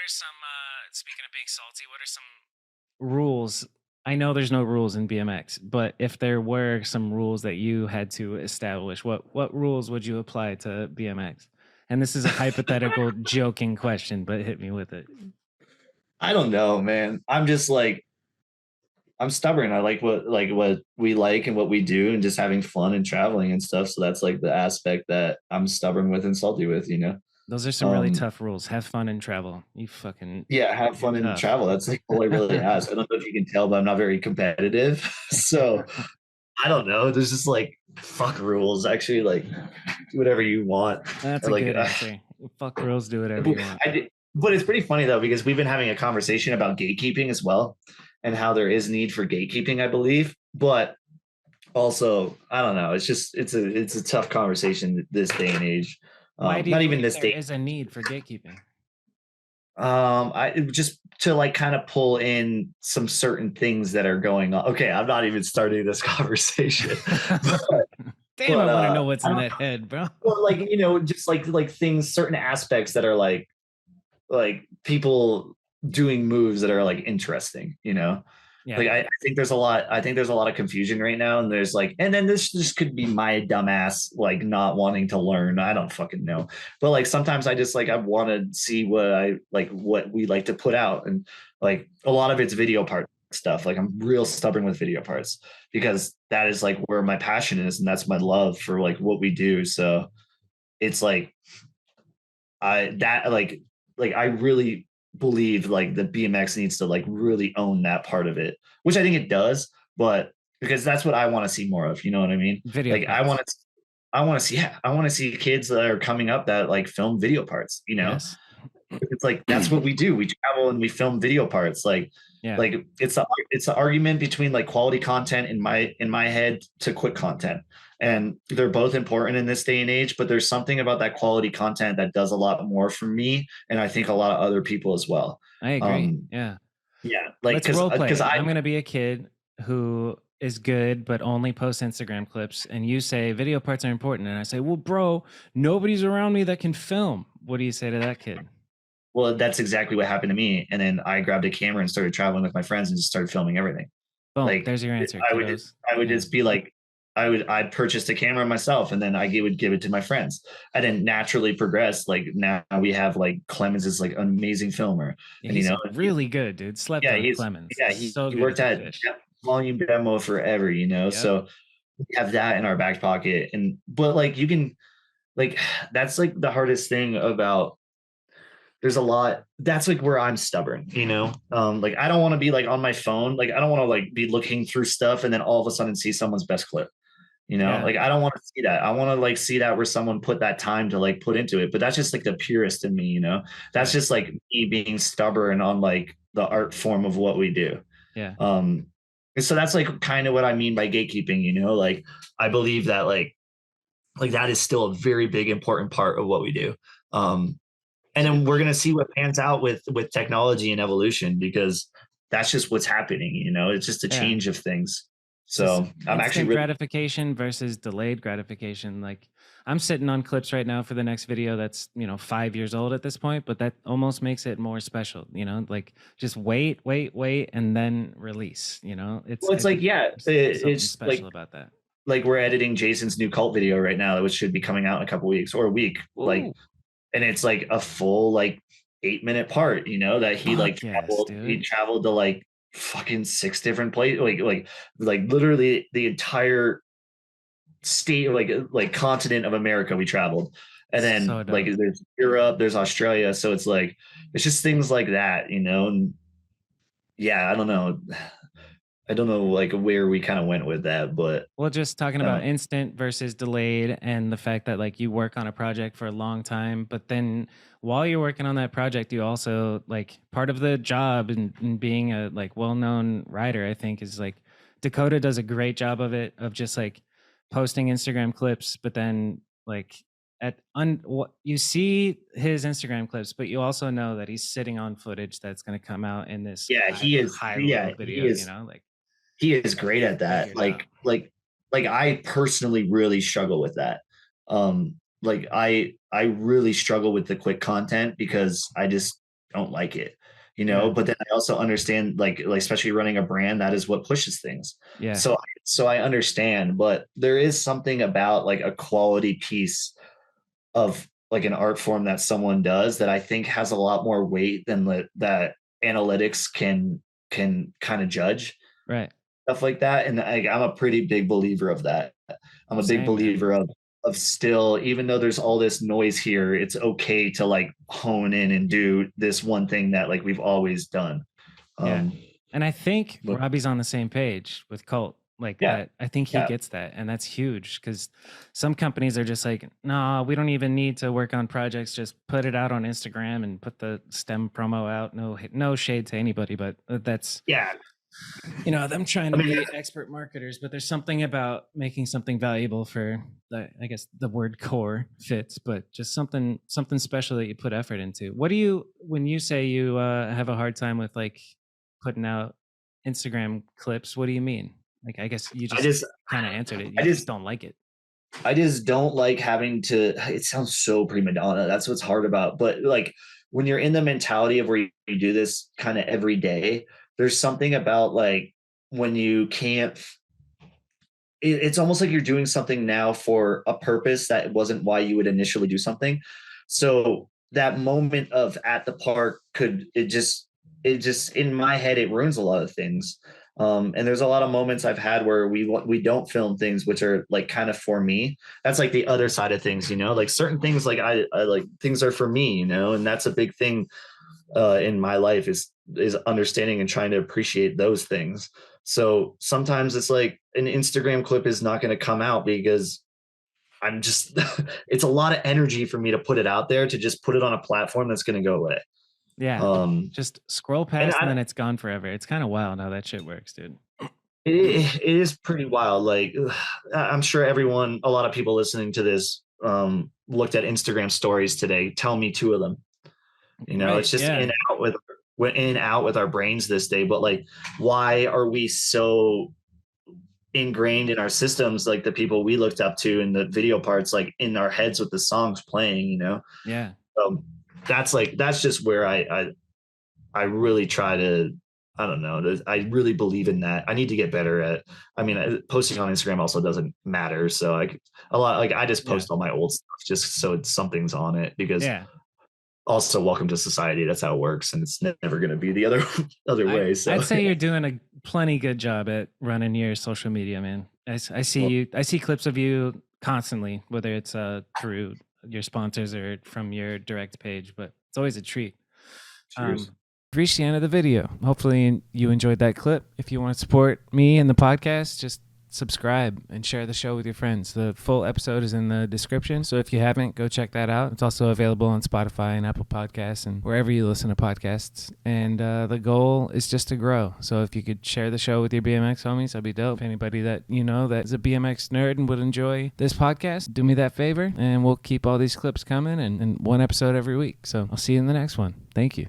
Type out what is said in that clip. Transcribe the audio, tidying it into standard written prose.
are some speaking of being salty, what are some rules? I know there's no rules in BMX, but if there were some rules that you had to establish, what rules would you apply to BMX? And this is a hypothetical joking question, but hit me with it. I don't know, man. I'm just like I'm stubborn. I like what we like and what we do and just having fun and traveling and stuff. So that's like the aspect that I'm stubborn with and salty with, you know. Those are some really Um tough rules. Have fun and travel. You fucking yeah, have you're fun and tough. travel. That's like all I really ask. I don't know if you can tell, but I'm not very competitive. So I don't know. There's just like fuck rules. Actually, like do whatever you want. That's a Like good answer. Fuck rules, do whatever you want. I did, but it's pretty funny though because we've been having a conversation about gatekeeping as well, and how there is need for gatekeeping, I believe. But also, I don't know. It's a tough conversation this day and age. Why do you Not even believe this there day. is a need for gatekeeping? I just to like kind of pull in some certain things that are going on. Okay, I'm not even starting this conversation, but, Damn, I but want to know what's in that head, bro. well, like just like things, certain aspects that are like people doing moves that are like interesting, you know. Yeah. Like I think there's a lot. I think there's a lot of confusion right now, and there's like, and then this just could be my dumbass like not wanting to learn. I don't fucking know, but like sometimes I just like I want to see what I like, what we like to put out, and like a lot of it's video part stuff. Like I'm real stubborn with video parts because that is like where my passion is, and that's my love for like what we do. So it's like I that like I really believe like the BMX needs to like really own that part of it, which I think it does, but because that's what I want to see more of, you know what I mean? Video Like parts. I want to see, yeah, I want to see kids that are coming up that like film video parts, you know? Yes. It's like that's what we do. We travel and we film video parts. Yeah. Like it's the argument between like quality content in my head to quick content. And they're both important in this day and age, but there's something about that quality content that does a lot more for me, and I think a lot of other people as well. I agree. Um, Yeah. yeah, like Let's role play because it. I I'm going to be a kid who is good but only posts Instagram clips, and you say video parts are important, and I say, "Well, bro, nobody's around me that can film." What do you say to that kid? well, that's exactly what happened to me. And then I grabbed a camera and started traveling with my friends and just started filming everything. Boom, Like there's your answer, kiddos. I would Yeah. just be like I purchased a camera myself and then would give it to my friends. I didn't naturally progress. Like now we have like Clemens is like an amazing filmer. Yeah, And you he's know, really good, dude. Slept on Clemens. yeah, So he good at worked that at fish. volume demo forever, you know. Yep. So we have that in our back pocket. And but like you can like that's like the hardest thing about there's a lot that's like where I'm stubborn, you know. Like I don't want to be like on my phone, like I don't want to like be looking through stuff and then all of a sudden see someone's best clip, you know. Yeah. Like I don't want to see that. I want to like see that where someone put that time to like put into it, but that's just like the purist in me, you know. That's Right. just like me being stubborn on like the art form of what we do. Yeah. um and so that's like kind of what I mean by gatekeeping, you know. Like I believe that like that is still a very big important part of what we do. um and then we're going to see what pans out with technology and evolution, because that's just what's happening, you know. It's just a Yeah. change of things. It's just So I'm actually instant really gratification versus delayed gratification. Like I'm sitting on clips right now for the next video that's, 5 years old at this point, but that almost makes it more special, like just wait, and then release, well, it's I like think yeah, there's something it's special about that. like we're editing Jason's new cult video right now, which should be coming out in a couple weeks or a week, like, Ooh, and it's like a full like 8 minute part, you know, that fuck yes, he dude. traveled to like fucking six different places, like literally the entire state, like continent of America we traveled. And then So like dope. there's Europe, there's Australia. So it's like it's just things like that, you know. And yeah, I don't know. I don't know like where we kind of went with that, but Well, just talking about um, instant versus delayed and the fact that like you work on a project for a long time, but then while you're working on that project, you also like part of the job and being a like well-known writer, I think is like Dakota does a great job of it, of just like posting Instagram clips, but then like what you see his Instagram clips, but you also know that he's sitting on footage that's going to come out in this yeah, high level video, like he is great at that. figured out. Like I personally really struggle with that. Like I really struggle with the quick content because I just don't like it, Yeah. but then I also understand like especially running a brand, that is what pushes things. Yeah. So I understand, but there is something about like a quality piece of like an art form that someone does that I think has a lot more weight than that analytics can kind of judge Right. stuff like that. And I'm a pretty big believer of that. I'm a big Same, man. believer of still, even though there's all this noise here, it's okay to like hone in and do this one thing that like we've always done. Yeah. Um, And I think but Robbie's on the same page with Cult. Like yeah, that, I think he yeah, gets that, and that's huge because some companies are just like, no, we don't even need to work on projects. Just put it out on Instagram and put the STEM promo out. No shade to anybody, but that's yeah. them trying I to mean, be expert marketers. But there's something about making something valuable for the, I guess the word core fits, but just something special that you put effort into. What do you when you say you have a hard time with like putting out Instagram clips? What do you mean? Like, I guess you I just just, kind of answered it. I You just just, don't like it. I just don't like having to. It sounds so prima donna. That's what's hard about. But like when you're in the mentality of where you do this kind of every day, there's something about like when you can't. It's almost like you're doing something now for a purpose that wasn't why you would initially do something. So that moment of at the park it just in my head it ruins a lot of things. And there's a lot of moments I've had where we don't film things which are like kind of for me. That's like the other side of things, like certain things like I like things are for me, and that's a big thing in my life is understanding and trying to appreciate those things. So sometimes it's like an Instagram clip is not going to come out because I'm just it's a lot of energy for me to put it out there to just put it on a platform that's going to go away. Yeah, Um, just scroll and past and then it's gone forever. It's kind of wild how that shit works, dude. it is pretty wild. Like I'm sure a lot of people listening to this looked at Instagram stories today. Tell me two of them. Right. It's just Yeah. we're in and out with our brains this day. But like, why are we so ingrained in our systems? Like the people we looked up to in the video parts, like in our heads with the songs playing. Yeah. Um, that's just where I really try to. I don't know. I really believe in that. I need to get better at. I mean, posting on Instagram also doesn't matter. So like a lot, like I just Yeah. post all my old stuff just so something's on it because Yeah. also welcome to society. That's how it works, and it's never going to be the other other I way. So I'd say you're doing a plenty good job at running your social media, man. I see well, you. I see clips of you constantly, whether it's through your sponsors or from your direct page. But it's always a treat. cheers. Reached the end of the video. Hopefully you enjoyed that clip. If you want to support me and the podcast, just subscribe and share the show with your friends. The full episode is in the description, so if you haven't, go check that out. It's also available on Spotify and Apple Podcasts and wherever you listen to podcasts. And the goal is just to grow. So if you could share the show with your BMX homies, that'd be dope. If anybody that you know that is a BMX nerd and would enjoy this podcast, do me that favor, and we'll keep all these clips coming and one episode every week. So I'll see you in the next one. Thank you.